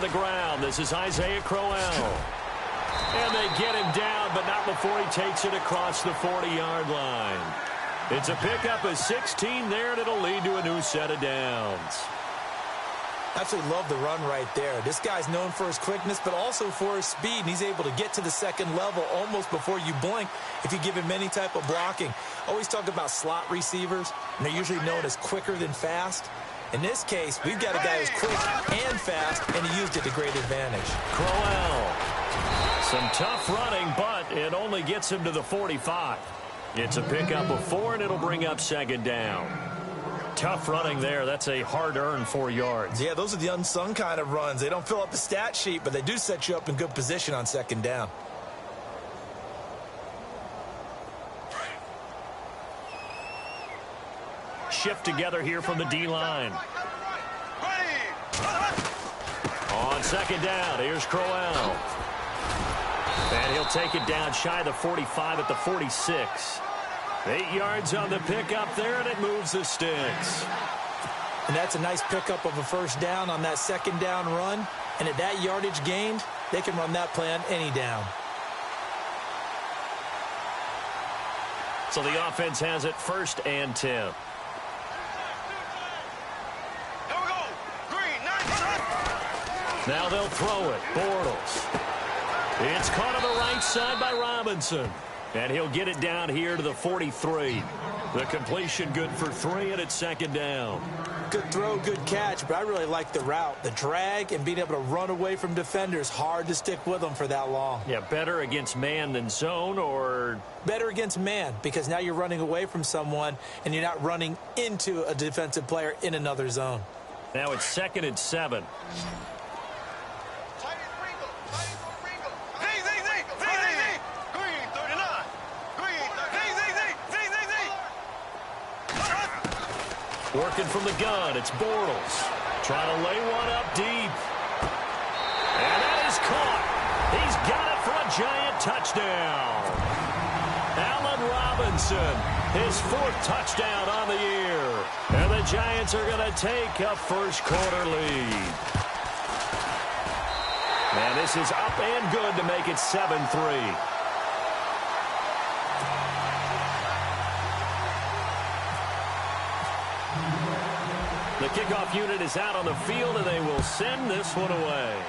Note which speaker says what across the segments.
Speaker 1: on the ground. This is Isaiah Crowell. And they get him down, but not before he takes it across the 40-yard line. It's a pickup of 16 there, and it'll lead to a new set of downs.
Speaker 2: Absolutely love the run right there. This guy's known for his quickness, but also for his speed. And he's able to get to the second level almost before you blink if you give him any type of blocking. Always talk about slot receivers, and they're usually known as quicker than fast. In this case, we've got a guy who's quick and fast, and he used it to great advantage.
Speaker 1: Crowell. Some tough running, but it only gets him to the 45. It's a pickup of 4, and it'll bring up second down. Tough running there. That's a hard-earned 4 yards.
Speaker 2: Yeah, those are the unsung kind of runs. They don't fill up the stat sheet, but they do set you up in good position on second down.
Speaker 1: Shift together here from the D-line. On second down, here's Crowell. And he'll take it down shy of the 45 at the 46. 8 yards on the pickup there, and it moves the sticks.
Speaker 2: And that's a nice pickup of a first down on that second down run. And at that yardage gained, they can run that play on any down.
Speaker 1: So the offense has it 1st and 10. Now they'll throw it. Bortles. It's caught on the right side by Robinson. And he'll get it down here to the 43. The completion good for 3, and it's second down.
Speaker 2: Good throw, good catch, but I really like the route. The drag and being able to run away from defenders. Hard to stick with them for that long.
Speaker 1: Yeah, better against man than zone, or?
Speaker 2: Better against man, because now you're running away from someone, and you're not running into a defensive player in another zone.
Speaker 1: Now it's 2nd and 7. Working from the gun, it's Bortles. Trying to lay one up deep. And that is caught. He's got it for a giant touchdown. Allen Robinson, his 4th touchdown on the year. And the Giants are going to take a first-quarter lead. And this is up and good to make it 7-3. The kickoff unit is out on the field, and they will send this one away.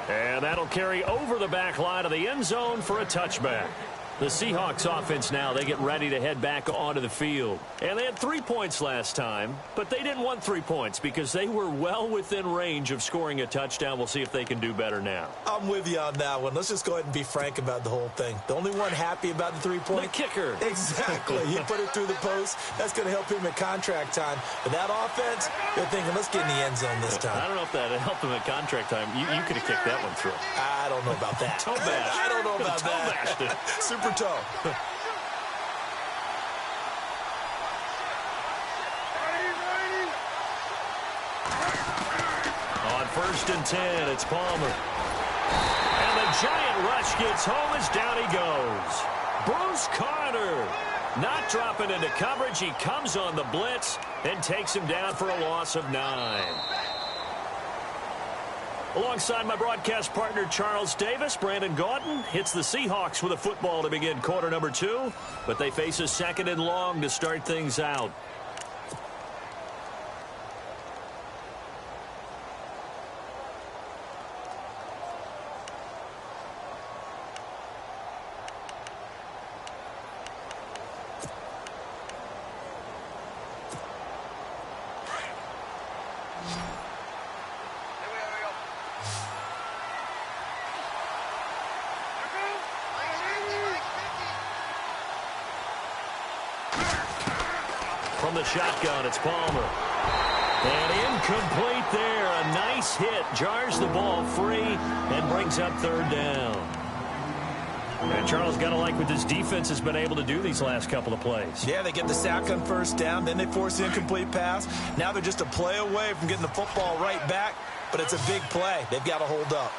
Speaker 1: And that'll carry over the back line of the end zone for a touchback. The Seahawks offense now, they get ready to head back onto the field. And they had 3 points last time, but they didn't want 3 points because they were well within range of scoring a touchdown. We'll see if they can do better now.
Speaker 2: I'm with you on that one. Let's just go ahead and be frank about the whole thing. The only one happy about the 3-point?
Speaker 1: The kicker.
Speaker 2: Exactly. He put it through the post. That's going to help him at contract time. But that offense, they're thinking, let's get in the end zone this time.
Speaker 1: I don't know if that helped him at contract time. You could have kicked that one through.
Speaker 2: I don't know about that.
Speaker 1: Toe bash.
Speaker 2: I don't know about that.
Speaker 1: Bashed it.
Speaker 2: Super toe.
Speaker 1: On 1st and 10, it's Palmer. And the giant rush gets home as down he goes. Bruce Carter not dropping into coverage. He comes on the blitz and takes him down for a loss of 9. Alongside my broadcast partner, Charles Davis, Brandon Gaudin hits the Seahawks with a football to begin quarter number 2, but they face a 2nd and long to start things out. From the shotgun, it's Palmer. And incomplete there. A nice hit. Jars the ball free and brings up 3rd down. And Charles, got to like what this defense has been able to do these last couple of plays.
Speaker 2: Yeah, they get the sack on 1st down. Then they force the incomplete pass. Now they're just a play away from getting the football right back. But it's a big play. They've got to hold up.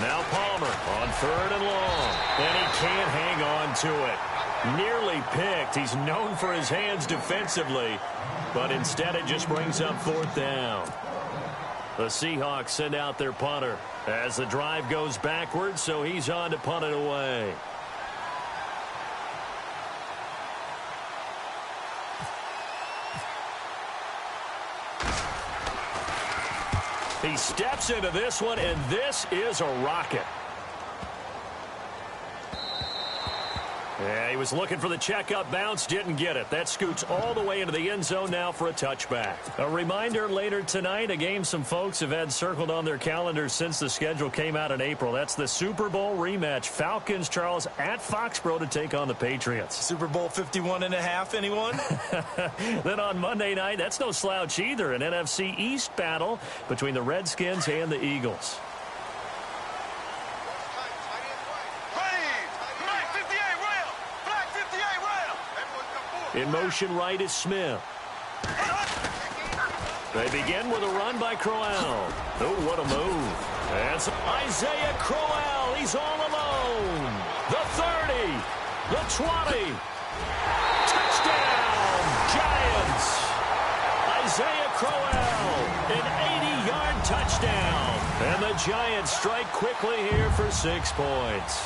Speaker 2: Now Palmer on 3rd and long. And he can't hang on to it.
Speaker 1: Nearly picked. He's known for his hands defensively, but instead it just brings up 4th down. The Seahawks send out their punter as the drive goes backwards, so he's on to punt it away. He steps into this one, and this is a rocket. Yeah, he was looking for the checkup bounce, didn't get it. That scoots all the way into the end zone now for a touchback. A reminder later tonight, a game some folks have had circled on their calendars since the schedule came out in April. That's the Super Bowl rematch. Falcons, Charles, at Foxborough to take on the Patriots.
Speaker 2: Super Bowl 51.5, anyone?
Speaker 1: Then on Monday night, that's no slouch either. An NFC East battle between the Redskins and the Eagles. In motion right is Smith. They begin with a run by Crowell. Oh, what a move. That's Isaiah Crowell. He's all alone. The 30. The 20. Touchdown, Giants. Isaiah Crowell, an 80-yard touchdown. And the Giants strike quickly here for 6 points.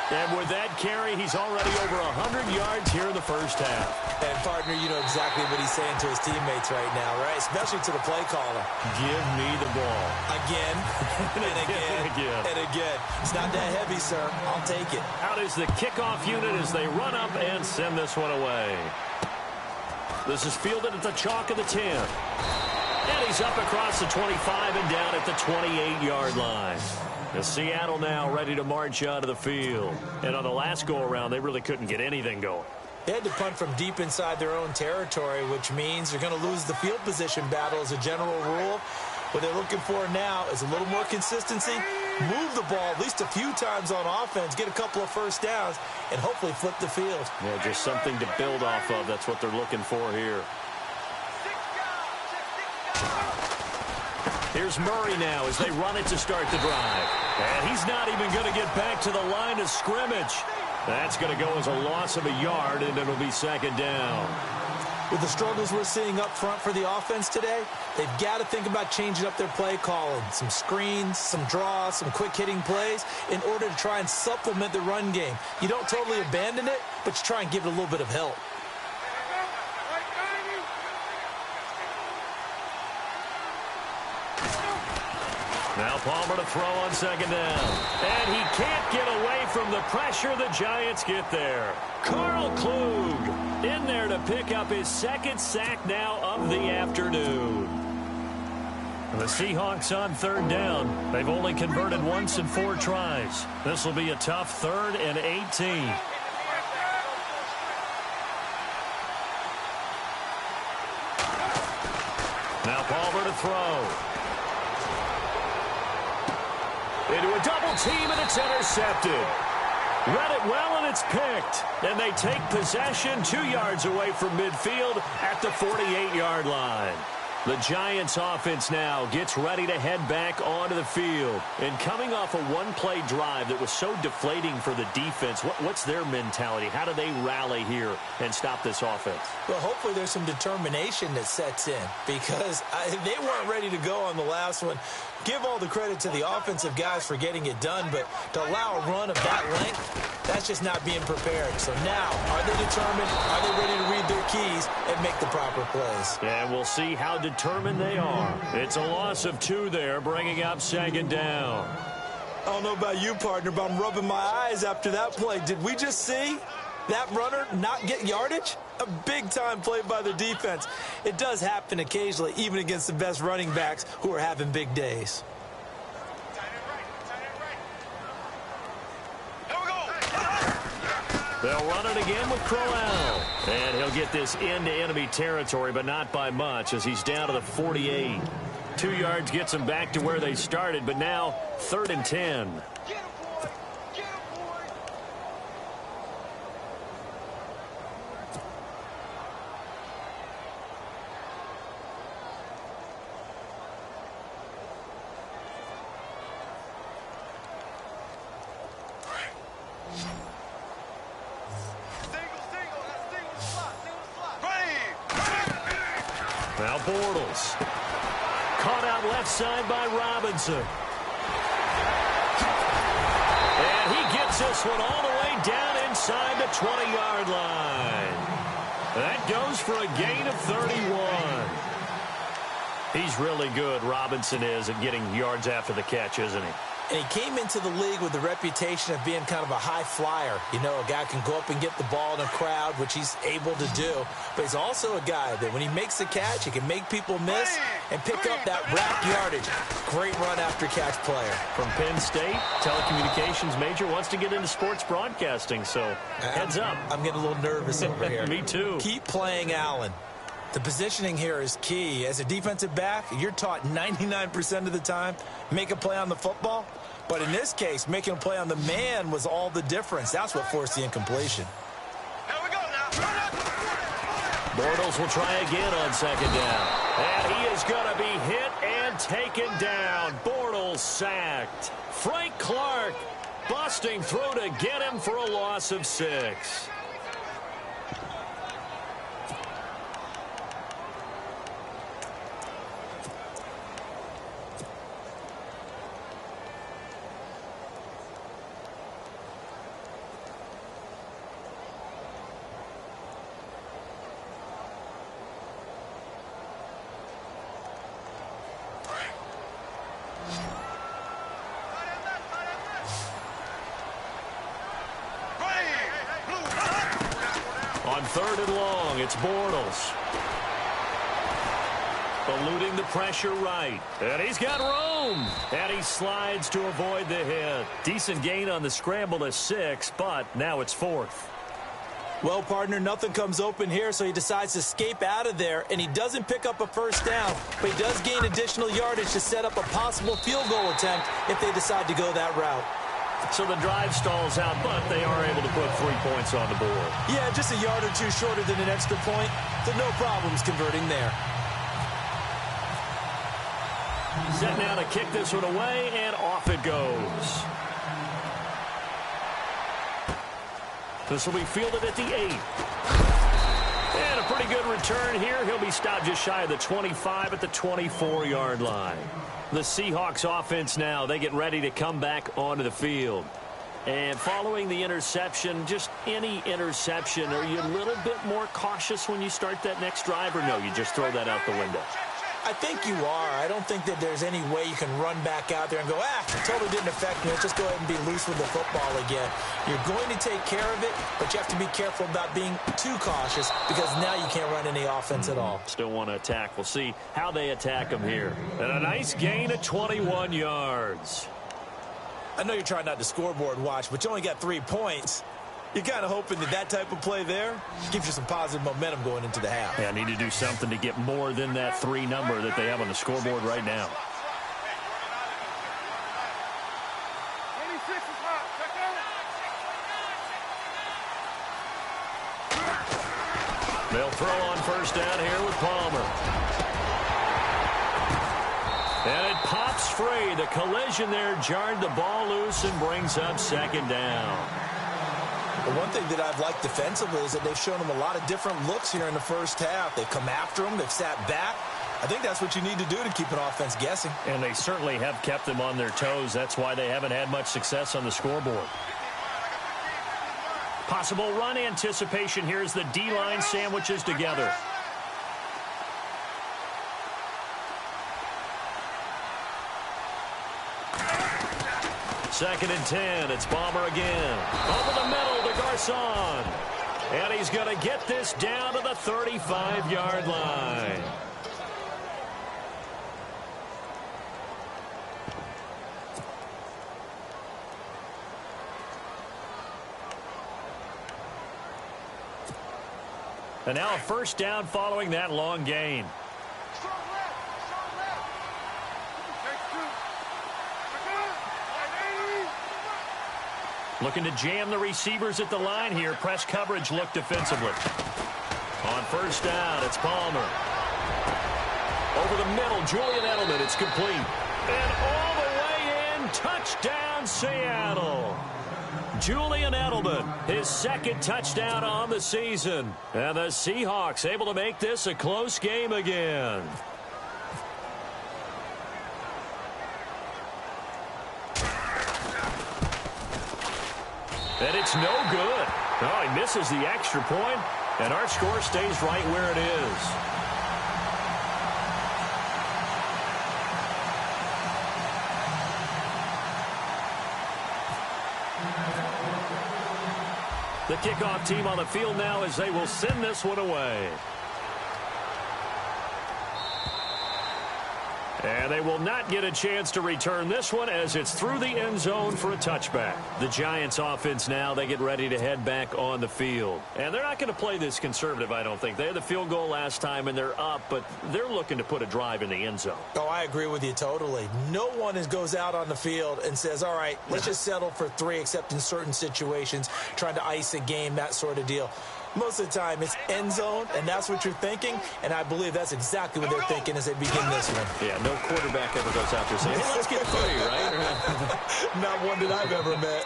Speaker 1: And with that carry, he's already over 100 yards here in the first half.
Speaker 2: And, partner, you know exactly what he's saying to his teammates right now, right? Especially to the play caller.
Speaker 1: Give me the ball.
Speaker 2: Again, and again, and again. It's not that heavy, sir. I'll take it.
Speaker 1: Out is the kickoff unit as they run up and send this one away. This is fielded at the chalk of the 10. And he's up across the 25 and down at the 28-yard line. The Seattle now ready to march out of the field. And on the last go-around, they really couldn't get anything going.
Speaker 2: They had to punt from deep inside their own territory, which means they're going to lose the field position battle as a general rule. What they're looking for now is a little more consistency, move the ball at least a few times on offense, get a couple of first downs, and hopefully flip the field.
Speaker 1: Yeah, just something to build off of. That's what they're looking for here. Here's Murray now as they run it to start the drive. And he's not even going to get back to the line of scrimmage. That's going to go as a loss of a yard, and it'll be 2nd down.
Speaker 2: With the struggles we're seeing up front for the offense today, they've got to think about changing up their play calling. Some screens, some draws, some quick-hitting plays in order to try and supplement the run game. You don't totally abandon it, but you try and give it a little bit of help.
Speaker 1: Now Palmer to throw on 2nd down. And he can't get away from the pressure. The Giants get there. Carl Klug in there to pick up his 2nd sack now of the afternoon. The Seahawks on 3rd down. They've only converted once in 4 tries. This will be a tough 3rd and 18. Now Palmer to throw. Into a double team, and it's intercepted. Read it well, and it's picked. And they take possession 2 yards away from midfield at the 48-yard line. The Giants offense now gets ready to head back onto the field. And coming off a one-play drive that was so deflating for the defense, what's their mentality? How do they rally here and stop this offense?
Speaker 2: Well, hopefully there's some determination that sets in because they weren't ready to go on the last one. Give all the credit to the offensive guys for getting it done, but to allow a run of that length, that's just not being prepared. So now, are they determined? Are they ready to read their keys and make the proper plays?
Speaker 1: And we'll see how determined they are. It's a loss of 2 there, bringing up 2nd down.
Speaker 2: I don't know about you, partner, but I'm rubbing my eyes after that play. Did we just see that runner not get yardage? A big-time play by the defense. It does happen occasionally, even against the best running backs who are having big days.
Speaker 1: They'll run it again with Crowell. And he'll get this into enemy territory, but not by much as he's down to the 48. 2 yards gets them back to where they started, but now 3rd and 10. Now Bortles. Caught out left side by Robinson. And he gets this one all the way down inside the 20-yard line. That goes for a gain of 31. He's really good, Robinson is, at getting yards after the catch, isn't he?
Speaker 2: And he came into the league with the reputation of being kind of a high flyer. You know, a guy can go up and get the ball in a crowd, which he's able to do. But he's also a guy that when he makes a catch, he can make people miss and pick up that wrap yardage. Great run after catch player.
Speaker 1: From Penn State, telecommunications major, wants to get into sports broadcasting, so heads up.
Speaker 2: I'm getting a little nervous over here.
Speaker 1: Me too.
Speaker 2: Keep playing Allen. The positioning here is key. As a defensive back, you're taught 99% of the time, make a play on the football. But in this case, making a play on the man was all the difference. That's what forced the incompletion.
Speaker 3: Here we go now.
Speaker 1: Bortles will try again on second down. And he is going to be hit and taken down. Bortles sacked. Frank Clark busting through to get him for a loss of 6. On 3rd and long, it's Bortles. Eluding the pressure right. And he's got room. And he slides to avoid the hit. Decent gain on the scramble to 6, but now it's 4th.
Speaker 2: Well, partner, nothing comes open here, so he decides to escape out of there, and he doesn't pick up a first down, but he does gain additional yardage to set up a possible field goal attempt if they decide to go that route.
Speaker 1: So the drive stalls out, but they are able to put 3 points on the board.
Speaker 2: Yeah, just a yard or two shorter than an extra point, so no problems converting there.
Speaker 1: Set now to kick this one away, and off it goes. This will be fielded at the 8. And a pretty good return here. He'll be stopped just shy of the 25 at the 24-yard line. The Seahawks offense now, they get ready to come back onto the field. And following the interception, just any interception, are you a little bit more cautious when you start that next drive, or no, you just throw that out the window?
Speaker 2: I think you are. I don't think that there's any way you can run back out there and go, it totally didn't affect me. Let's just go ahead and be loose with the football again. You're going to take care of it, but you have to be careful about being too cautious because now you can't run any offense at all.
Speaker 1: Still want to attack. We'll see how they attack him here. And a nice gain of 21 yards.
Speaker 2: I know you're trying not to scoreboard watch, but you only got 3 points. You're kind of hoping that that type of play there gives you some positive momentum going into the half.
Speaker 1: Yeah, need to do something to get more than that 3 number that they have on the scoreboard right now. They'll throw on first down here with Palmer. And it pops free. The collision there jarred the ball loose and brings up second down.
Speaker 2: The one thing that I've liked defensively is that they've shown them a lot of different looks here in the first half. They've come after them. They've sat back. I think that's what you need to do to keep an offense guessing.
Speaker 1: And they certainly have kept them on their toes. That's why they haven't had much success on the scoreboard. Possible run anticipation here as the D-line sandwiches together. Second and 10. It's Palmer again. Over the middle to Garcon. And he's going to get this down to the 35-yard line. And now a first down following that long gain. Looking to jam the receivers at the line here. Press coverage look defensively. On first down, it's Palmer. Over the middle, Julian Edelman. It's complete. And all the way in, touchdown Seattle. Julian Edelman, his second touchdown on the season. And the Seahawks able to make this a close game again. And it's no good. Oh, he misses the extra point, and our score stays right where it is. The kickoff team on the field now as they will send this one away. And they will not get a chance to return this one as it's through the end zone for a touchback. The Giants offense now, they get ready to head back on the field. And they're not going to play this conservative, I don't think. They had the field goal last time and they're up, but they're looking to put a drive in the end zone.
Speaker 2: Oh, I agree with you totally. No one goes out on the field and says, all right, let's just settle for 3, except in certain situations, trying to ice a game, that sort of deal. Most of the time, it's end zone, and that's what you're thinking, and I believe that's exactly what they're thinking as they begin this one.
Speaker 1: Yeah, no quarterback ever goes out there saying, hey, let's get 3, right?
Speaker 2: Not one that I've ever met.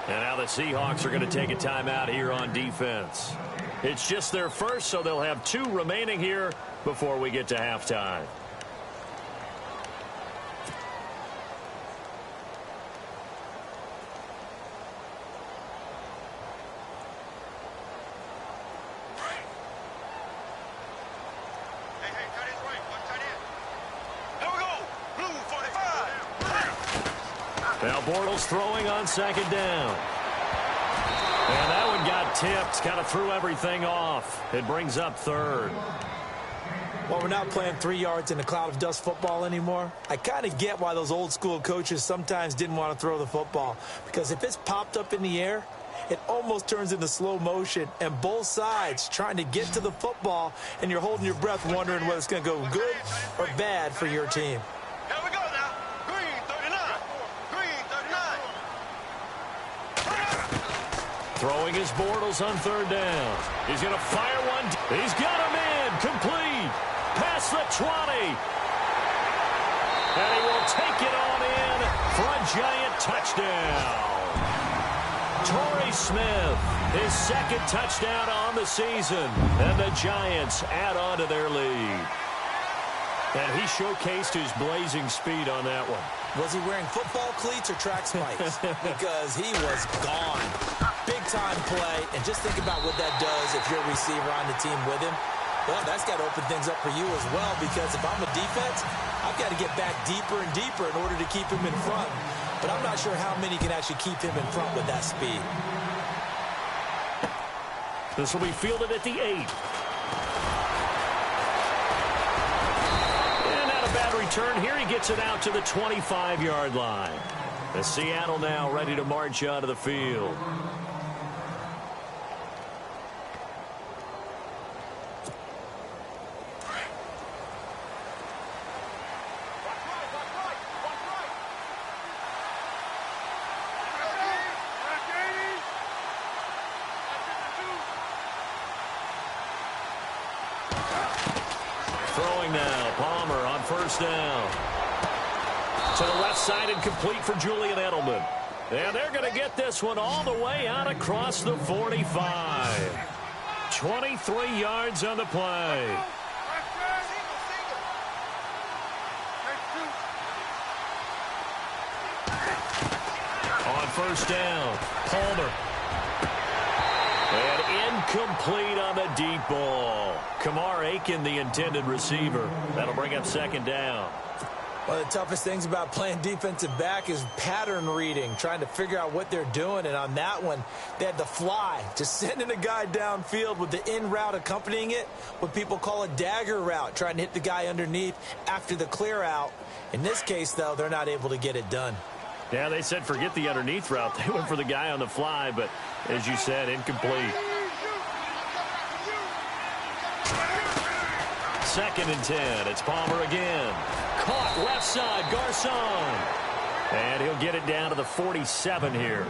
Speaker 1: And now the Seahawks are going to take a timeout here on defense. It's just their first, so they'll have 2 remaining here before we get to halftime. Now Bortles throwing on second down. And that one got tipped, kind of threw everything off. It brings up 3rd.
Speaker 2: Well, we're not playing 3 yards in a cloud of dust football anymore. I kind of get why those old school coaches sometimes didn't want to throw the football. Because if it's popped up in the air, it almost turns into slow motion. And both sides trying to get to the football, and you're holding your breath wondering whether it's going to go good or bad for your team.
Speaker 3: Here we go now. Green 39. Green 39.
Speaker 1: Throwing his Bortles on 3rd down. He's going to fire one. He's got him in. Complete. Past the 20. And he will take it on in for a Giant touchdown. Torrey Smith, his second touchdown on the season. And the Giants add on to their lead. And he showcased his blazing speed on that one.
Speaker 2: Was he wearing football cleats or track spikes? Because he was gone. Big-time play, and just think about what that does if you're a receiver on the team with him. Well, that's got to open things up for you as well, because if I'm a defense, I've got to get back deeper and deeper in order to keep him in front. But I'm not sure how many can actually keep him in front with that speed.
Speaker 1: This will be fielded at the 8. Bad return here. He gets it out to the 25-yard line. The Seattle now ready to march onto the field. Throwing now, Palmer on 1st down. To the left side and complete for Julian Edelman. And they're going to get this one all the way out across the 45. 23 yards on the play. On 1st down, Palmer. And incomplete on the deep ball. Kamar Aiken, the intended receiver. That'll bring up 2nd down.
Speaker 2: One of the toughest things about playing defensive back is pattern reading, trying to figure out what they're doing. And on that one, they had the fly, just sending a guy downfield with the in route accompanying it, what people call a dagger route, trying to hit the guy underneath after the clear out. In this case, though, they're not able to get it done.
Speaker 1: Yeah, they said forget the underneath route. They went for the guy on the fly, but as you said, incomplete. 2nd and 10. It's Palmer again. Caught left side, Garcon. And he'll get it down to the 47 here.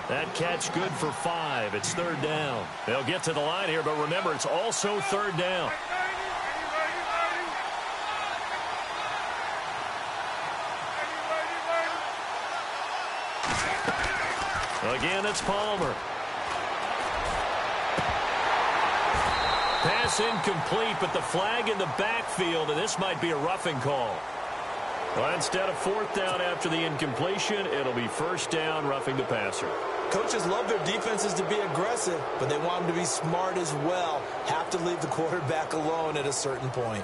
Speaker 1: That catch good for 5. It's 3rd down. They'll get to the line here, but remember, it's also 3rd down. Again, it's Palmer. Pass incomplete, but the flag in the backfield, and this might be a roughing call. Well, instead of fourth down after the incompletion, it'll be first down, roughing the passer.
Speaker 2: Coaches love their defenses to be aggressive, but they want them to be smart as well. Have to leave the quarterback alone at a certain point.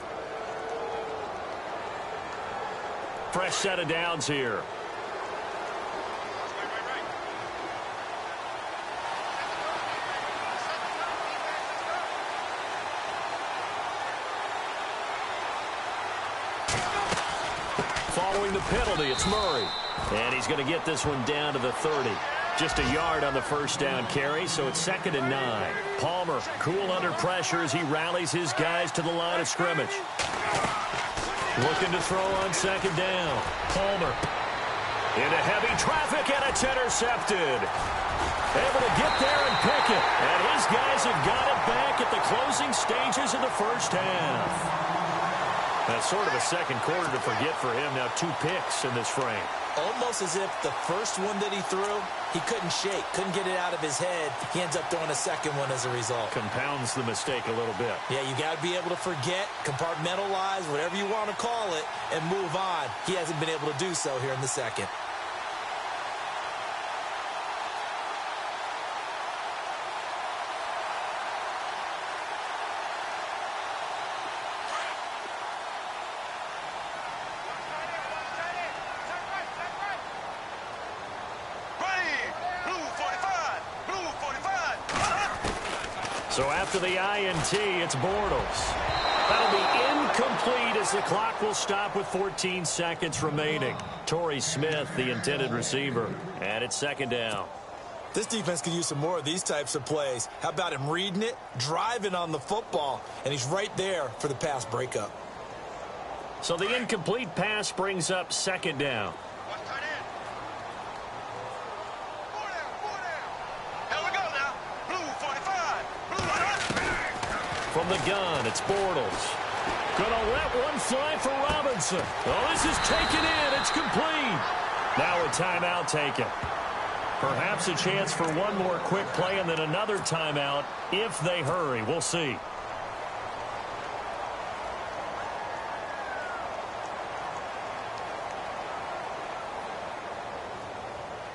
Speaker 1: Fresh set of downs here. Following the penalty, it's Murray. And he's going to get this one down to the 30. Just a yard on the first down carry, so it's 2nd and 9. Palmer, cool under pressure as he rallies his guys to the line of scrimmage. Looking to throw on 2nd down. Palmer into heavy traffic, and it's intercepted. Able to get there and pick it. And his guys have got it back at the closing stages of the first half. That's sort of a second quarter to forget for him. Now 2 picks in this frame.
Speaker 2: Almost as if the first one that he threw, he couldn't shake, couldn't get it out of his head. He ends up throwing a second one as a result.
Speaker 1: Compounds the mistake a little bit.
Speaker 2: Yeah, you got to be able to forget, compartmentalize, whatever you want to call it, and move on. He hasn't been able to do so here in the second.
Speaker 1: So after the INT, it's Bortles. That'll be incomplete as the clock will stop with 14 seconds remaining. Torrey Smith, the intended receiver, and it's 2nd down.
Speaker 2: This defense could use some more of these types of plays. How about him reading it, driving on the football, and he's right there for the pass breakup.
Speaker 1: So the incomplete pass brings up 2nd down. From the gun, it's Bortles. Gonna let one fly for Robinson. Oh, this is taken in. It's complete. Now a timeout taken. Perhaps a chance for one more quick play and then another timeout if they hurry. We'll see.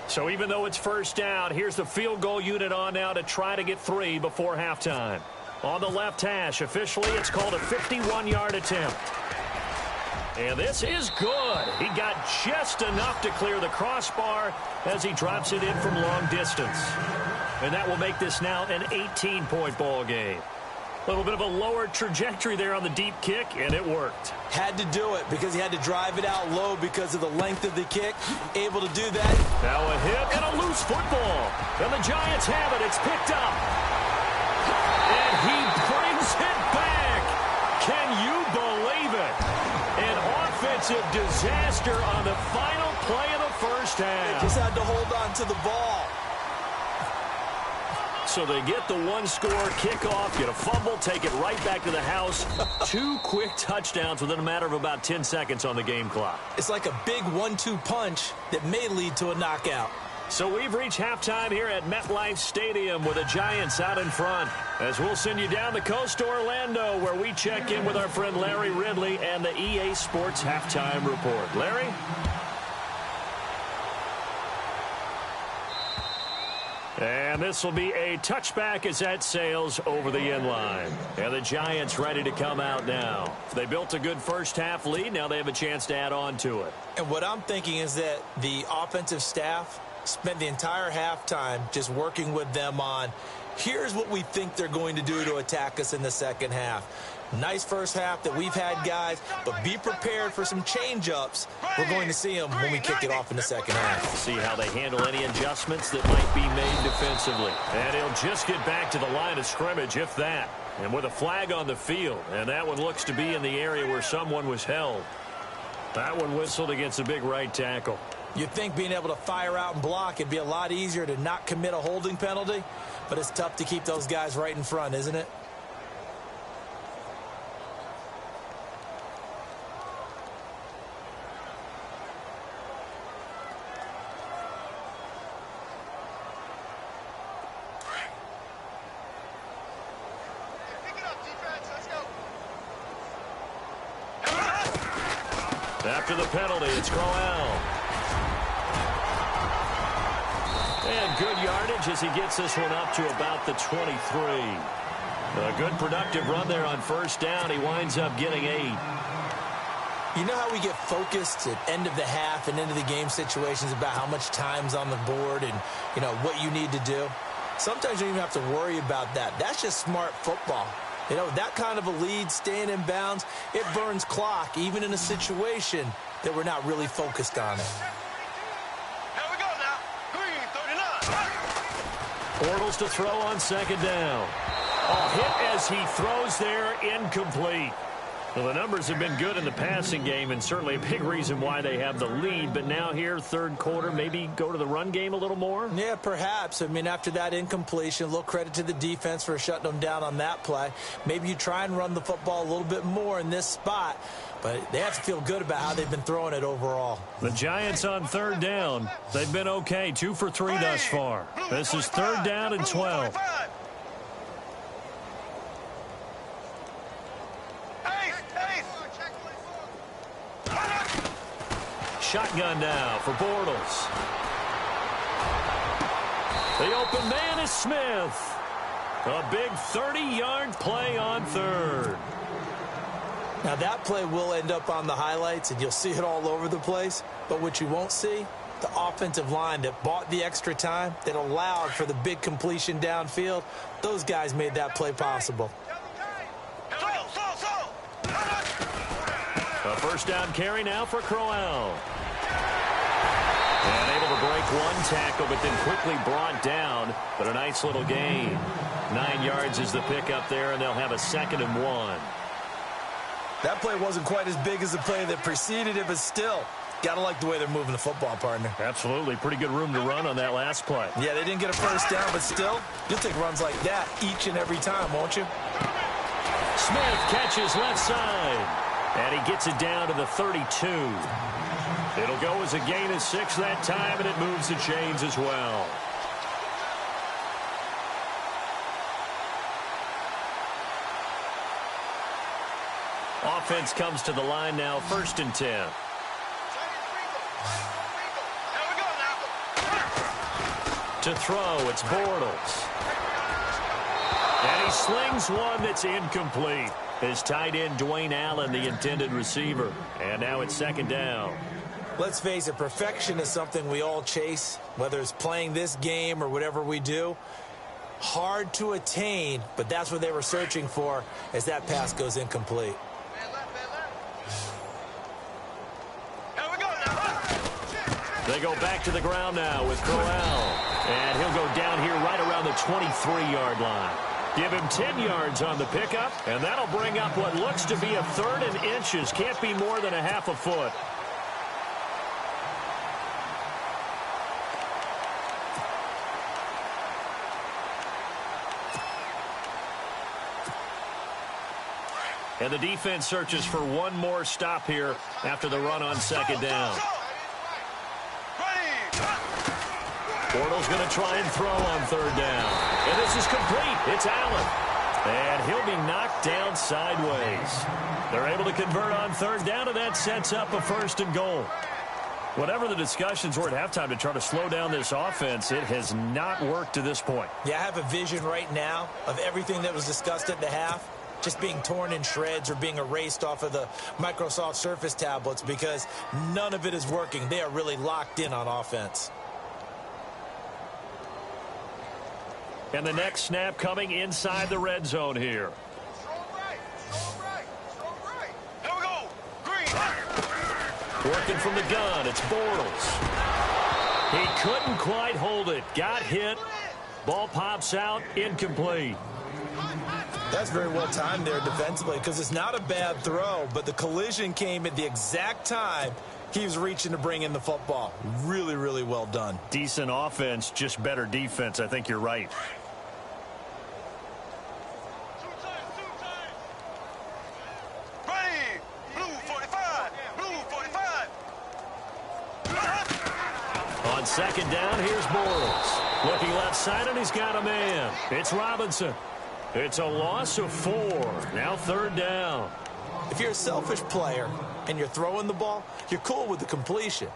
Speaker 1: So even though it's first down, here's the field goal unit on now to try to get 3 before halftime. On the left hash, officially, it's called a 51-yard attempt. And this is good. He got just enough to clear the crossbar as he drops it in from long distance. And that will make this now an 18-point ball game. A little bit of a lower trajectory there on the deep kick, and it worked.
Speaker 2: Had to do it because he had to drive it out low because of the length of the kick. Able to do that.
Speaker 1: Now a hit and a loose football. And the Giants have it. It's picked up. And he brings it back. Can you believe it? An offensive disaster on the final play of the first half.
Speaker 2: They just had to hold on to the ball.
Speaker 1: So they get the one-score kickoff, get a fumble, take it right back to the house. 2 quick touchdowns within a matter of about 10 seconds on the game clock.
Speaker 2: It's like a big 1-2 punch that may lead to a knockout.
Speaker 1: So we've reached halftime here at MetLife Stadium with the Giants out in front. As we'll send you down the coast to Orlando, where we check in with our friend Larry Ridley and the EA Sports Halftime Report. Larry? And this will be a touchback as that sails over the end line. And the Giants ready to come out now. They built a good first half lead. Now they have a chance to add on to it.
Speaker 2: And what I'm thinking is that the offensive staff spent the entire halftime just working with them on, here's what we think they're going to do to attack us in the second half. Nice first half that we've had, guys, but be prepared for some change-ups. We're going to see them when we kick it off in the second half.
Speaker 1: See how they handle any adjustments that might be made defensively. And he'll just get back to the line of scrimmage, if that. And with a flag on the field, and that one looks to be in the area where someone was held. That one whistled against a big right tackle.
Speaker 2: You'd think being able to fire out and block, it'd be a lot easier to not commit a holding penalty, but it's tough to keep those guys right in front, isn't it?
Speaker 1: After the penalty, it's Crowell. And good yardage as he gets this one up to about the 23. A good productive run there on first down. He winds up getting 8.
Speaker 2: You know how we get focused at end of the half and end of the game situations about how much time's on the board and, you know, what you need to do? Sometimes you don't even have to worry about that. That's just smart football. You know, that kind of a lead, staying in bounds, it burns clock, even in a situation that we're not really focused on it.
Speaker 3: Here we go now. Green, 39.
Speaker 1: Bortles to throw on second down. A hit as he throws there, incomplete. Well, the numbers have been good in the passing game, and certainly a big reason why they have the lead. But now here, third quarter, maybe go to the run game a little more?
Speaker 2: Yeah, perhaps. I mean, after that incompletion, a little credit to the defense for shutting them down on that play. Maybe you try and run the football a little bit more in this spot, but they have to feel good about how they've been throwing it overall.
Speaker 1: The Giants on third down. They've been okay, 2 for 3 thus far. This is third down and 12. Shotgun now for Bortles. The open man is Smith. A big 30-yard play on third.
Speaker 2: Now, that play will end up on the highlights, and you'll see it all over the place. But what you won't see, the offensive line that bought the extra time, that allowed for the big completion downfield, those guys made that play possible.
Speaker 1: A first down carry now for Crowell. And able to break one tackle, but then quickly brought down. But a nice little gain. 9 yards is the pickup there, and they'll have a 2nd and 1.
Speaker 2: That play wasn't quite as big as the play that preceded it, but still, got to like the way they're moving the football, partner.
Speaker 1: Absolutely. Pretty good room to run on that last play.
Speaker 2: Yeah, they didn't get a first down, but still, you'll take runs like that each and every time, won't you?
Speaker 1: Smith catches left side. And he gets it down to the 32. It'll go as a gain of 6 that time, and it moves the chains as well. Offense comes to the line now, 1st and 10. To throw, it's Bortles. And he slings one that's incomplete. His tight end, Dwayne Allen, the intended receiver. And now it's 2nd down.
Speaker 2: Let's face it, perfection is something we all chase, whether it's playing this game or whatever we do. Hard to attain, but that's what they were searching for as that pass goes incomplete.
Speaker 1: They go back to the ground now with Crowell. And he'll go down here right around the 23-yard line. Give him 10 yards on the pickup, and that'll bring up what looks to be a 3rd and inches. Can't be more than a half a foot. And the defense searches for one more stop here after the run on 2nd down. Bortles going to try and throw on 3rd down. And this is complete. It's Allen. And he'll be knocked down sideways. They're able to convert on 3rd down, and that sets up a 1st and goal. Whatever the discussions were at halftime to try to slow down this offense, it has not worked to this point.
Speaker 2: Yeah, I have a vision right now of everything that was discussed at the half just being torn in shreds or being erased off of the Microsoft Surface tablets because none of it is working. They are really locked in on offense.
Speaker 1: And the next snap coming inside the red zone here.
Speaker 3: Here we go. Green.
Speaker 1: Working from the gun, it's Bortles. He couldn't quite hold it. Got hit. Ball pops out, incomplete.
Speaker 2: That's very well timed there defensively because it's not a bad throw, but the collision came at the exact time he was reaching to bring in the football. Really, really well done.
Speaker 1: Decent offense, just better defense. I think you're right.
Speaker 3: Ready. Blue 45. Blue 45.
Speaker 1: On 2nd down, here's Bortles. Looking left side, and he's got a man. It's Robinson. It's a loss of 4. Now 3rd down.
Speaker 2: If you're a selfish player and you're throwing the ball, you're cool with the completion.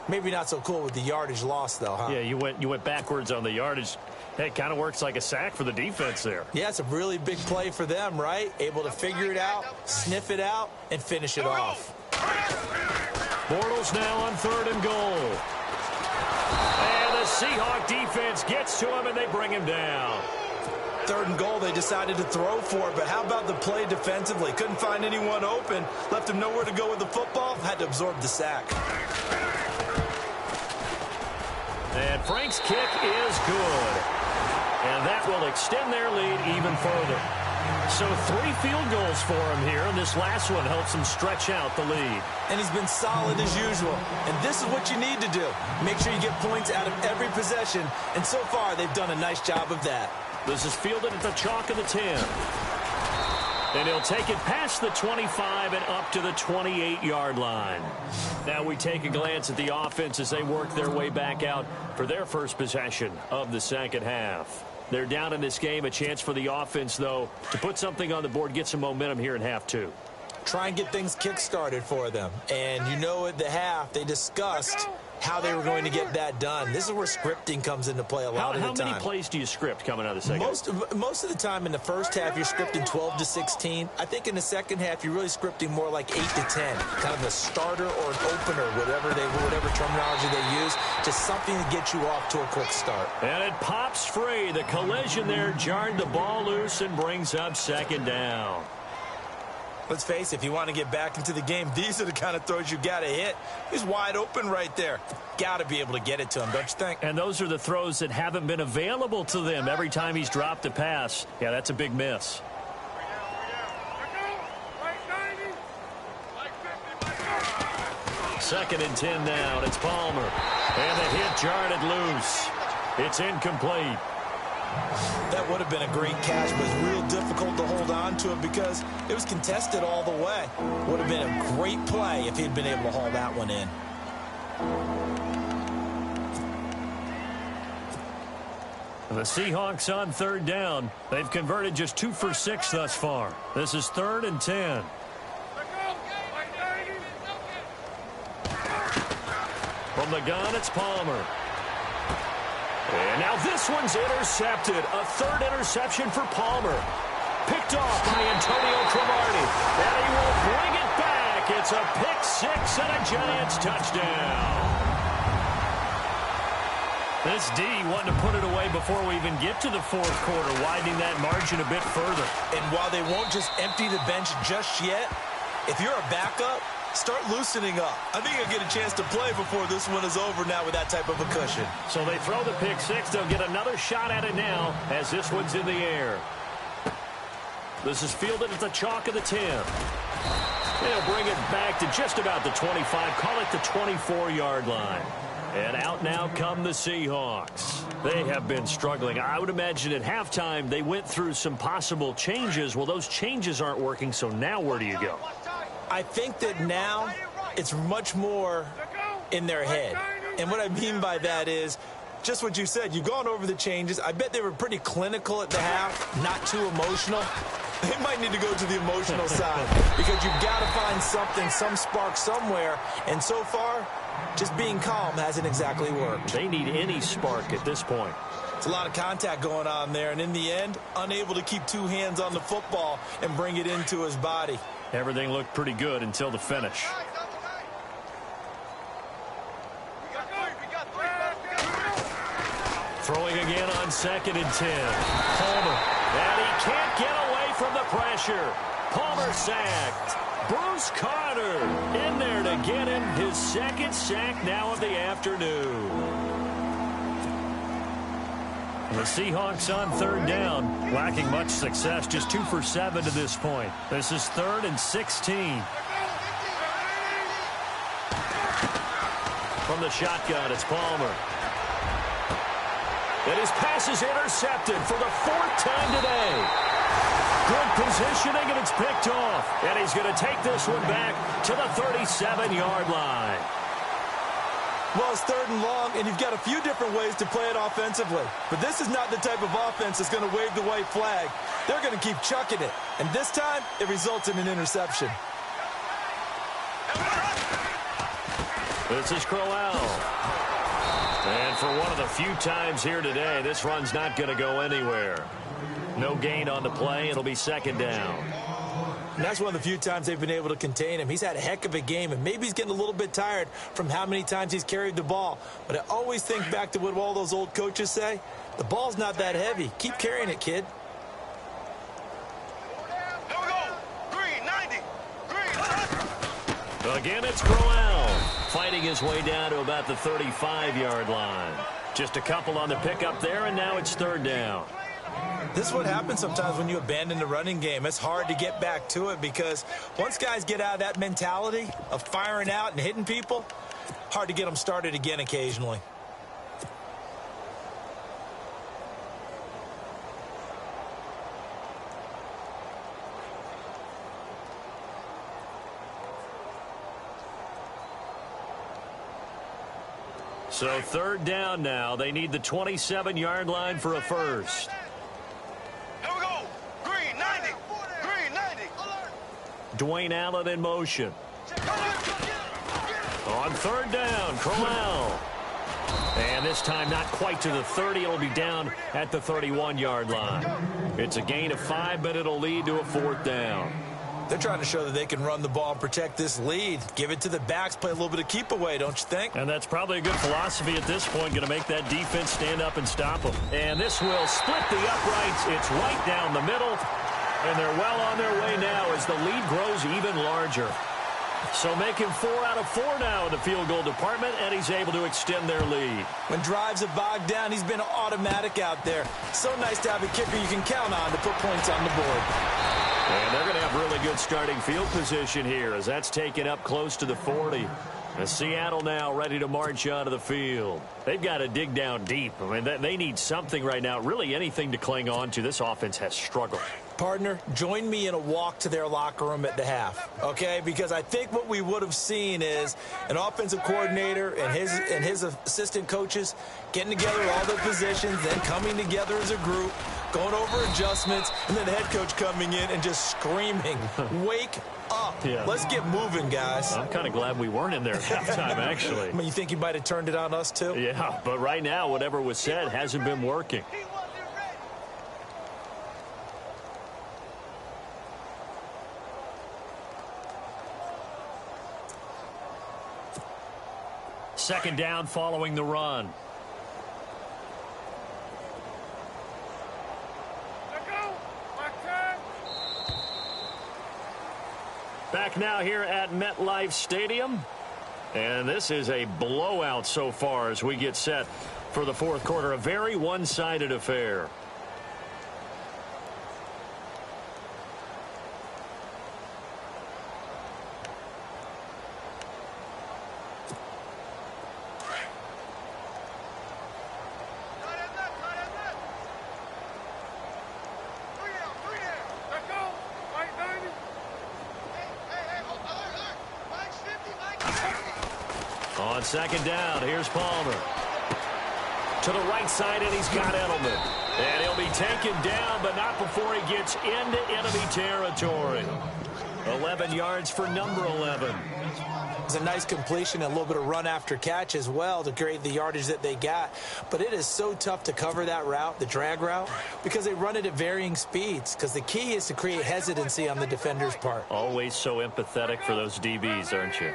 Speaker 2: Maybe not so cool with the yardage loss, though, huh?
Speaker 1: Yeah, you went backwards on the yardage. Hey, it kind of works like a sack for the defense there.
Speaker 2: Yeah, it's a really big play for them, right? Able to figure it out, sniff it out, and finish it off.
Speaker 1: Bortles now on 3rd and goal. And the Seahawk defense gets to him, and they bring him down.
Speaker 2: 3rd and goal, they decided to throw for it, but how about the play defensively? Couldn't find anyone open, left him nowhere to go with the football, had to absorb the sack.
Speaker 1: And Frank's kick is good. And that will extend their lead even further. So 3 field goals for him here, and this last one helps him stretch out the lead.
Speaker 2: And he's been solid as usual. And this is what you need to do. Make sure you get points out of every possession. And so far, they've done a nice job of that.
Speaker 1: This is fielded at the chalk of the 10. And he'll take it past the 25 and up to the 28-yard line. Now we take a glance at the offense as they work their way back out for their first possession of the second half. They're down in this game. A chance for the offense, though, to put something on the board, get some momentum here in half 2.
Speaker 2: Try and get things kick-started for them. And you know at the half, they discussed how they were going to get that done. This is where scripting comes into play a lot of the time.
Speaker 1: How many plays do you script coming out of the second?
Speaker 2: Most of the time in the first half, you're scripting 12 to 16. I think in the second half, you're really scripting more like 8 to 10. Kind of a starter or an opener, whatever terminology they use. Just something to get you off to a quick start.
Speaker 1: And it pops free. The collision there jarred the ball loose and brings up 2nd down.
Speaker 2: Let's face it, if you want to get back into the game, these are the kind of throws you got to hit. He's wide open right there. Got to be able to get it to him, don't you think?
Speaker 1: And those are the throws that haven't been available to them every time he's dropped a pass. Yeah, that's a big miss. Second and 10 now. It's Palmer. And the hit jarred it loose. It's incomplete.
Speaker 2: That would have been a great catch, but it's real difficult to hold on to it because it was contested all the way. Would have been a great play if he'd been able to haul that one in.
Speaker 1: The Seahawks on 3rd down. They've converted just 2 for 6 thus far. This is 3rd and 10. From the gun, it's Palmer. And now this one's intercepted. A 3rd interception for Palmer. Picked off by Antonio Cromartie. And he will bring it back. It's a pick 6 and a Giants touchdown. This D wanting to put it away before we even get to the 4th quarter, widening that margin a bit further.
Speaker 2: And while they won't just empty the bench just yet, if you're a backup, start loosening up. I think you'll get a chance to play before this one is over now with that type of a cushion.
Speaker 1: So they throw the pick 6. They'll get another shot at it now as this one's in the air. This is fielded at the chalk of the 10. They'll bring it back to just about the 25. Call it the 24-yard line. And out now come the Seahawks. They have been struggling. I would imagine at halftime they went through some possible changes. Well, those changes aren't working, so now where do you go?
Speaker 2: I think that now it's much more in their head. And what I mean by that is just what you said. You've gone over the changes. I bet they were pretty clinical at the half, not too emotional. They might need to go to the emotional side because you've got to find something, some spark somewhere. And so far, just being calm hasn't exactly worked.
Speaker 1: They need any spark at this point.
Speaker 2: It's a lot of contact going on there. And in the end, unable to keep 2 hands on the football and bring it into his body.
Speaker 1: Everything looked pretty good until the finish. Throwing again on 2nd and 10. Palmer. And he can't get away from the pressure. Palmer sacked. Bruce Carter in there to get him his 2nd sack now of the afternoon. The Seahawks on 3rd down, lacking much success, just 2 for 7 to this point. This is 3rd and 16. From the shotgun, it's Palmer. And his pass is intercepted for the 4th time today. Good positioning, and it's picked off. And he's going to take this one back to the 37-yard line.
Speaker 2: Well, it's 3rd and long, and you've got a few different ways to play it offensively. But this is not the type of offense that's going to wave the white flag. They're going to keep chucking it. And this time, it results in an interception.
Speaker 1: This is Crowell. And for one of the few times here today, this run's not going to go anywhere. No gain on the play. It'll be 2nd down.
Speaker 2: And that's one of the few times they've been able to contain him. He's had a heck of a game, and maybe he's getting a little bit tired from how many times he's carried the ball. But I always think back to what all those old coaches say. The ball's not that heavy. Keep carrying it, kid.
Speaker 3: Here we go. Green, 90. Green.
Speaker 1: Again, it's Crowell fighting his way down to about the 35-yard line. Just a couple on the pickup there, and now it's 3rd down.
Speaker 2: This is what happens sometimes when you abandon the running game. It's hard to get back to it because once guys get out of that mentality of firing out and hitting people, hard to get them started again occasionally.
Speaker 1: So 3rd down now. They need the 27-yard line for a first.
Speaker 3: Here we go. Green, 90. Green, 90.
Speaker 1: Dwayne Allen in motion. On 3rd down, Crowell. And this time not quite to the 30. It'll be down at the 31-yard line. It's a gain of 5, but it'll lead to a 4th down.
Speaker 2: They're trying to show that they can run the ball and protect this lead. Give it to the backs, play a little bit of keep away, don't you think?
Speaker 1: And that's probably a good philosophy at this point, going to make that defense stand up and stop them. And this will split the uprights. It's right down the middle. And they're well on their way now as the lead grows even larger. So making 4 out of 4 now in the field goal department, and he's able to extend their lead.
Speaker 2: When drives have bogged down, he's been automatic out there. So nice to have a kicker you can count on to put points on the board.
Speaker 1: And they're going to have really good starting field position here as that's taken up close to the 40. And Seattle now ready to march onto the field. They've got to dig down deep. I mean, they need something right now, really anything to cling on to. This offense has struggled.
Speaker 2: Partner, join me in a walk to their locker room at the half, okay? Because I think what we would have seen is an offensive coordinator and his assistant coaches getting together all their positions, then coming together as a group, going over adjustments, and then the head coach coming in and just screaming, wake up.
Speaker 1: Yeah.
Speaker 2: Let's get moving, guys.
Speaker 1: I'm kind of glad we weren't in there at halftime, actually.
Speaker 2: I mean, you think he might have turned it on us, too?
Speaker 1: Yeah, but right now, whatever was said hasn't been working. Second down following the run. Back now here at MetLife Stadium. And this is a blowout so far as we get set for the 4th quarter. A very one-sided affair. On second down, here's Palmer. To the right side, and he's got Edelman. And he'll be taken down, but not before he gets into enemy territory. 11 yards for number 11.
Speaker 2: It's a nice completion and a little bit of run after catch as well to create the yardage that they got. But it is so tough to cover that route, the drag route, because they run it at varying speeds. Because the key is to create hesitancy on the defender's part.
Speaker 1: Always so empathetic for those DBs, aren't you?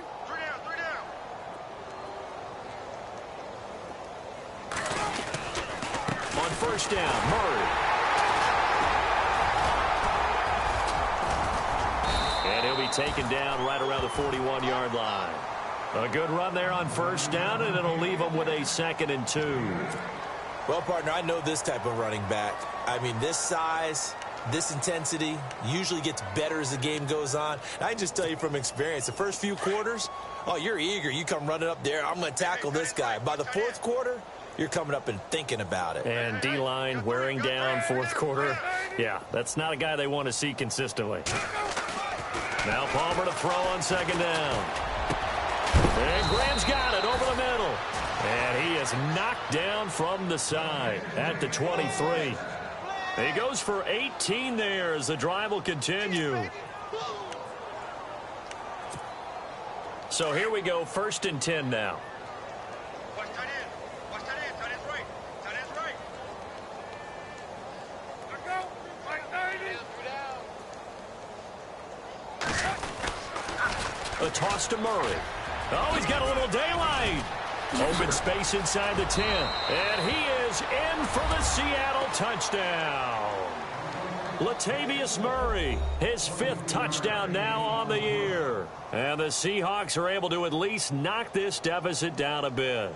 Speaker 1: On first down, Murray. And he'll be taken down right around the 41-yard line. A good run there on first down, and it'll leave them with a 2nd and 2.
Speaker 2: Well, partner, I know this type of running back. I mean, this size, this intensity usually gets better as the game goes on. And I can just tell you from experience, the first few quarters, oh, you're eager. You come running up there, I'm going to tackle this guy. By the 4th quarter, you're coming up and thinking about it.
Speaker 1: And D-line wearing down 4th quarter. Yeah, that's not a guy they want to see consistently. Now Palmer to throw on second down. And Graham's got it over the middle. is knocked down from the side at the 23. He goes for 18 there as the drive will continue. So here we go, 1st and 10 now.
Speaker 3: Watch tight end. Watch tight end. Tight end's right. Tight end's right. Let's go. Right tight end.
Speaker 1: A toss to Murray. Oh, he's got a little daylight. Open space inside the 10. And he is in for the Seattle touchdown. Latavius Murray, his 5th touchdown now on the year. And the Seahawks are able to at least knock this deficit down a bit.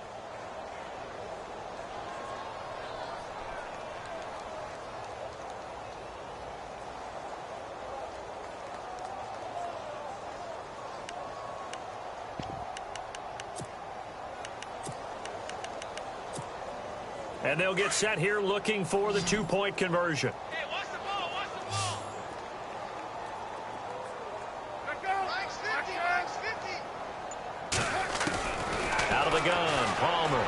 Speaker 1: And they'll get set here looking for the 2-point conversion.
Speaker 3: Hey, watch the ball. Watch the ball. Let's go. Max 50. Max 50.
Speaker 1: Out of the gun, Palmer.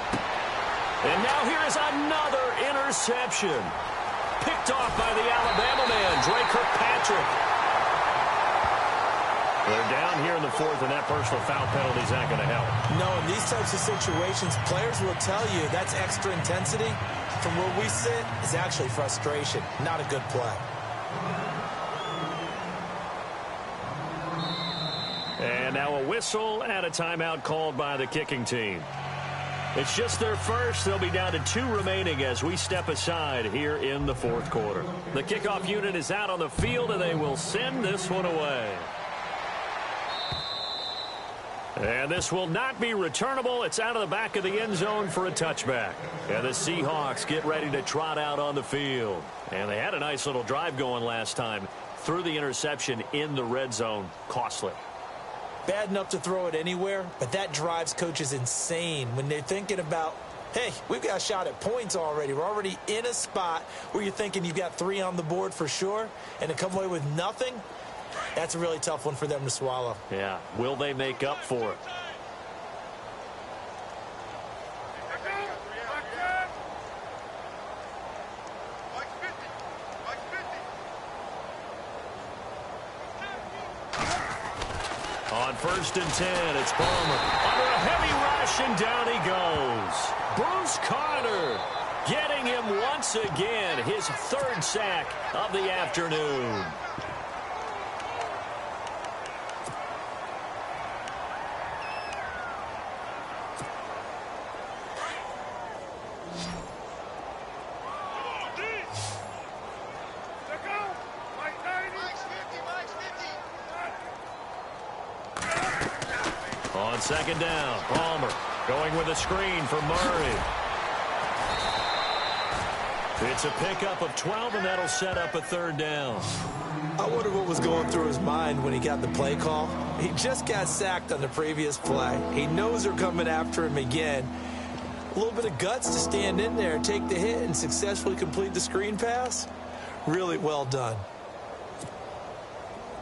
Speaker 1: And now here is another interception. Picked off by the Alabama man, Dre Kirkpatrick. They're down here in the 4th, and that personal foul penalty is not going to help.
Speaker 2: No, in these types of situations, players will tell you that's extra intensity. From where we sit, is actually frustration, not a good play.
Speaker 1: And now a whistle and a timeout called by the kicking team. It's just their first. They'll be down to 2 remaining as we step aside here in the 4th quarter. The kickoff unit is out on the field, and they will send this one away. And this will not be returnable. It's out of the back of the end zone for a touchback. And the Seahawks get ready to trot out on the field. And they had a nice little drive going last time. Threw the interception in the red zone. Costly.
Speaker 2: Bad enough to throw it anywhere, but that drives coaches insane when they're thinking about, hey, we've got a shot at points already. We're already in a spot where you're thinking you've got 3 on the board for sure, and to come away with nothing, that's a really tough one for them to swallow.
Speaker 1: Yeah. Will they make up for it?
Speaker 3: Max 50. Max 50.
Speaker 1: On 1st and 10, it's Palmer. Under a heavy rush, and down he goes. Bruce Carter getting him once again, his 3rd sack of the afternoon. On 2nd down, Palmer going with a screen for Murray. It's a pickup of 12, and that'll set up a 3rd down.
Speaker 2: I wonder what was going through his mind when he got the play call. He just got sacked on the previous play. He knows they're coming after him again. A little bit of guts to stand in there, take the hit, and successfully complete the screen pass. Really well done.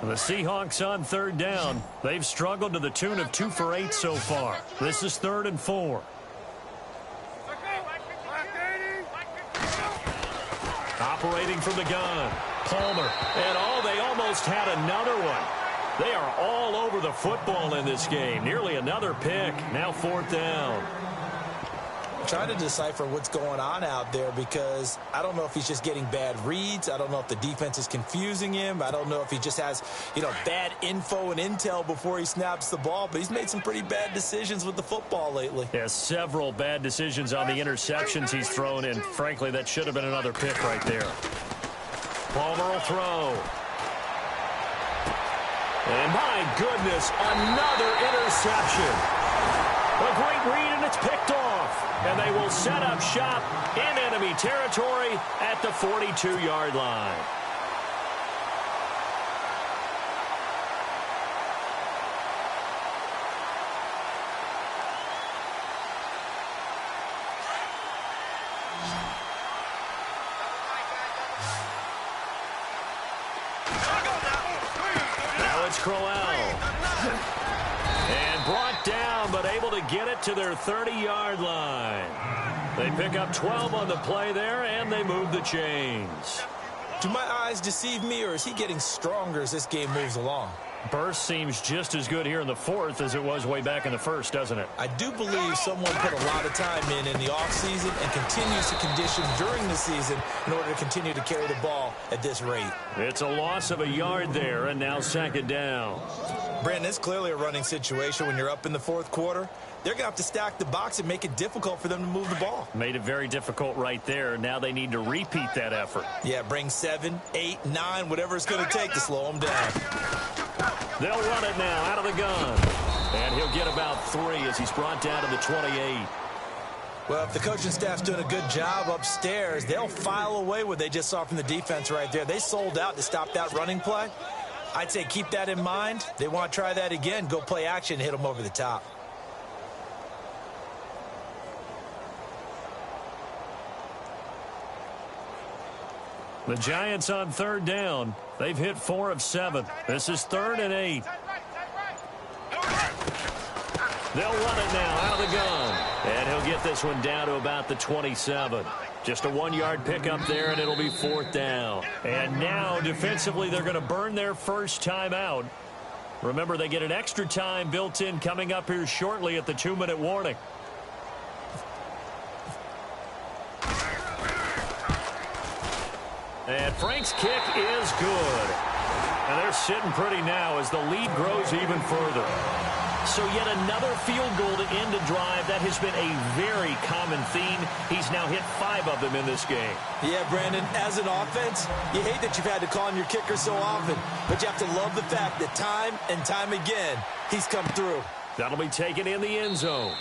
Speaker 1: The Seahawks on 3rd down. They've struggled to the tune of 2 for 8 so far. This is 3rd and 4. Operating from the gun, Palmer. And they almost had another one. They are all over the football in this game. Nearly another pick. Now 4th down.
Speaker 2: Trying to decipher what's going on out there because I don't know if he's just getting bad reads. I don't know if the defense is confusing him. I don't know if he just has, bad info and intel before he snaps the ball. But he's made some pretty bad decisions with the football lately.
Speaker 1: Yeah, several bad decisions on the interceptions he's thrown in. Frankly, that should have been another pick right there. Palmer will throw. And my goodness, another interception. A great read, and it's picked off. And they will set up shop in enemy territory at the 42-yard line. Now it's Crowell. And brought down, but able to to get it to their 30-yard line. They pick up 12 on the play there, and they move the chains.
Speaker 2: Do my eyes deceive me, or is he getting stronger as this game moves along?
Speaker 1: Burst seems just as good here in the fourth as it was way back in the first, doesn't it?
Speaker 2: I do believe someone put a lot of time in the offseason and continues to condition during the season in order to continue to carry the ball at this rate.
Speaker 1: It's a loss of a yard there, and now second down.
Speaker 2: Brandon, it's clearly a running situation when you're up in the fourth quarter. They're going to have to stack the box and make it difficult for them to move the ball.
Speaker 1: Made it very difficult right there. Now they need to repeat that effort.
Speaker 2: Yeah, bring 7, 8, 9, whatever it's going to take to slow them down.
Speaker 1: They'll run it now out of the gun. And he'll get about 3 as he's brought down to the 28.
Speaker 2: Well, if the coaching staff's doing a good job upstairs, they'll file away what they just saw from the defense right there. They sold out to stop that running play. I'd say keep that in mind. They want to try that again. Go play action, hit them over the top.
Speaker 1: The Giants on third down. They've hit 4 of 7. This is 3rd and 8. They'll run it now out of the gun. And he'll get this one down to about the 27. Just a 1-yard pickup there, and it'll be 4th down. And now, defensively, they're going to burn their first time out. Remember, they get an extra time built in coming up here shortly at the 2-minute warning. And Frank's kick is good. And they're sitting pretty now as the lead grows even further. So yet another field goal to end a drive. That has been a very common theme. He's now hit 5 of them in this game.
Speaker 2: Yeah, Brandon, as an offense, you hate that you've had to call on your kicker so often. But you have to love the fact that time and time again, he's come through.
Speaker 1: That'll be taken in the end zone.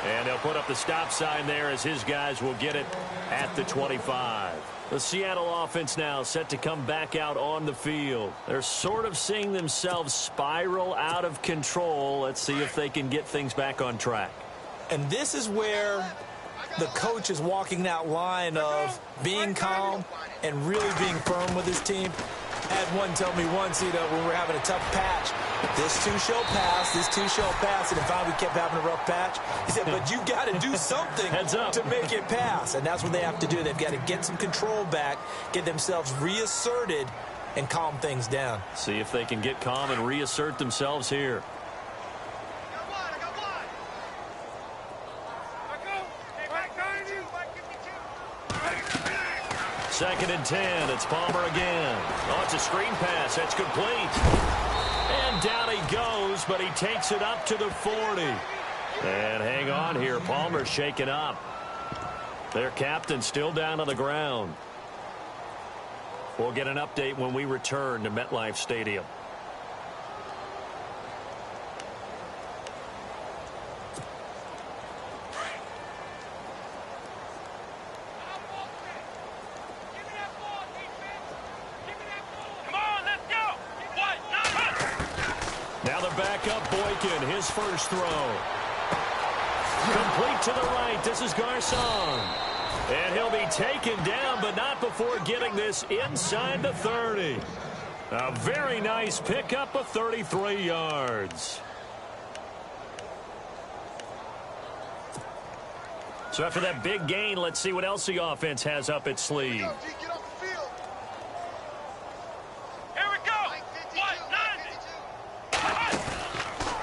Speaker 1: And they'll put up the stop sign there as his guys will get it at the 25. The Seattle offense now set to come back out on the field. They're sort of seeing themselves spiral out of control. Let's see if they can get things back on track.
Speaker 2: And this is where the coach is walking that line of being calm and really being firm with his team. I had one tell me once, when we were having a tough patch, this too shall pass, this too shall pass, and finally we kept having a rough patch. He said, but you got to do something to make it pass, and that's what they have to do. They've got to get some control back, get themselves reasserted, and calm things down.
Speaker 1: See if they can get calm and reassert themselves here. Second and 10. It's Palmer again. Oh, it's a screen pass. That's complete. And down he goes, but he takes it up to the 40. And hang on here. Palmer's shaken up. Their captain still down on the ground. We'll get an update when we return to MetLife Stadium. Now the backup Boykin, his first throw. Complete to the right. This is Garcon. And he'll be taken down, but not before getting this inside the 30. A very nice pickup of 33 yards. So after that big gain, let's see what else the offense has up its sleeve.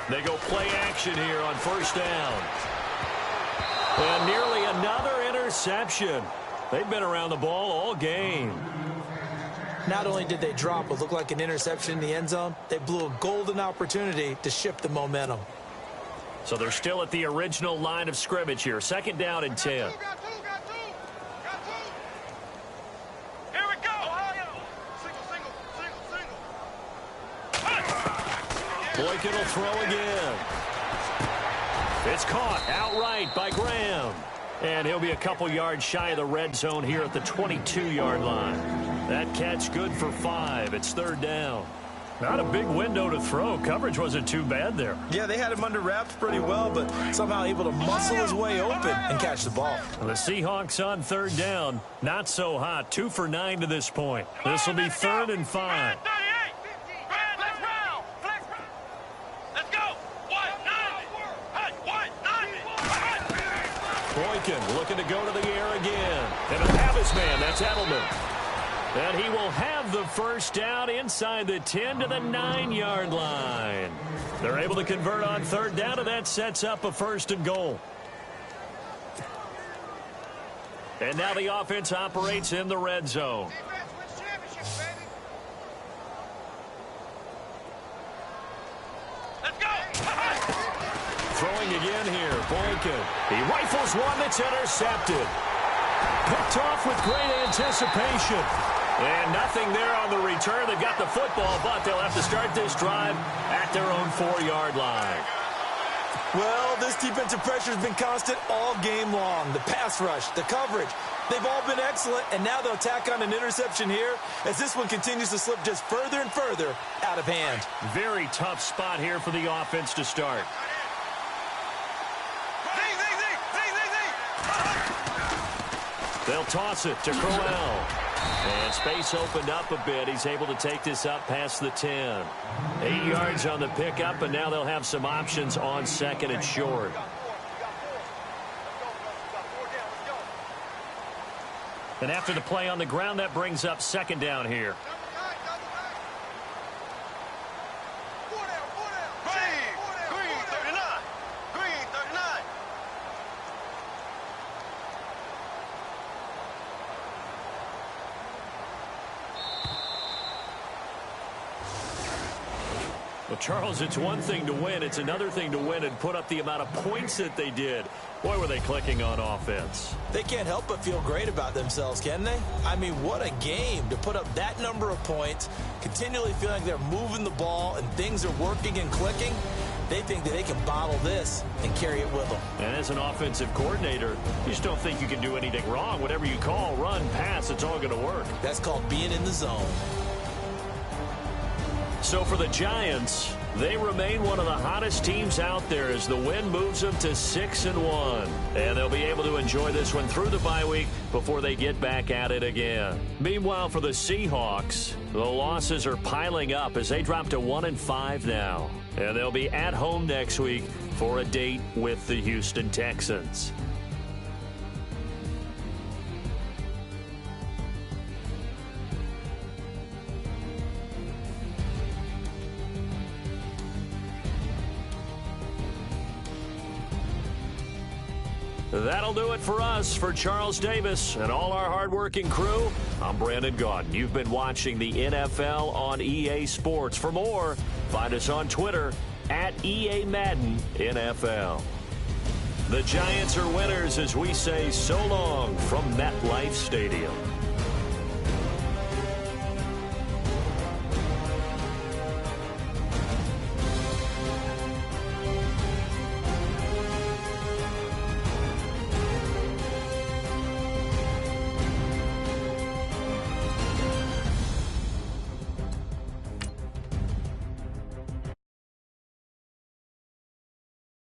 Speaker 1: They go play action here on first down. And nearly another interception. They've been around the ball all game.
Speaker 2: Not only did they drop what looked like an interception in the end zone, they blew a golden opportunity to shift the momentum.
Speaker 1: So they're still at the original line of scrimmage here. Second down and 10.
Speaker 3: Here we go. Single.
Speaker 1: Boykin will throw again. It's caught outright by Graham. And he'll be a couple yards shy of the red zone here at the 22-yard line. That catch good for 5. It's third down. Not a big window to throw. Coverage wasn't too bad there.
Speaker 2: Yeah, they had him under wraps pretty well, but somehow able to muscle his way open and catch the ball.
Speaker 1: The Seahawks on third down. Not so hot. 2 for 9 to this point. This will be 3rd and 5.
Speaker 3: Let's go. 1, 9.
Speaker 1: looking to go to the air again. And he'll have his man. That's Edelman. And he will have the first down inside the 10 to the 9-yard line. They're able to convert on third down, and that sets up a first and goal. And now the offense operates in the red zone.
Speaker 3: Defense wins championships, baby. Let's go.
Speaker 1: Throwing again here, Boykin. He rifles one that's intercepted. Picked off with great anticipation. And nothing there on the return. They've got the football, but they'll have to start this drive at their own 4-yard line.
Speaker 2: Well, this defensive pressure has been constant all game long. The pass rush, the coverage, they've all been excellent, and now they'll tack on an interception here as this one continues to slip just further and further out of hand.
Speaker 1: Very tough spot here for the offense to start. They'll toss it to Crowell. And space opened up a bit. He's able to take this up past the 10. 8 yards on the pickup, and now they'll have some options on second and short. And after the play on the ground, that brings up second down here. Well, Charles, it's one thing to win. It's another thing to win and put up the amount of points that they did. Boy, were they clicking on offense.
Speaker 2: They can't help but feel great about themselves, can they? I mean, what a game to put up that number of points, continually feeling like they're moving the ball and things are working and clicking. They think that they can bottle this and carry it with them.
Speaker 1: And as an offensive coordinator, you just don't think you can do anything wrong. Whatever you call, run, pass, it's all going to work.
Speaker 2: That's called being in the zone.
Speaker 1: So for the Giants, they remain one of the hottest teams out there as the win moves them to 6-1. And they'll be able to enjoy this one through the bye week before they get back at it again. Meanwhile, for the Seahawks, the losses are piling up as they drop to 1-5 now. And they'll be at home next week for a date with the Houston Texans. That'll do it for us. For Charles Davis and all our hardworking crew, I'm Brandon Gaudin. You've been watching the NFL on EA Sports. For more, find us on Twitter at EA Madden NFL. The Giants are winners as we say so long from MetLife Stadium.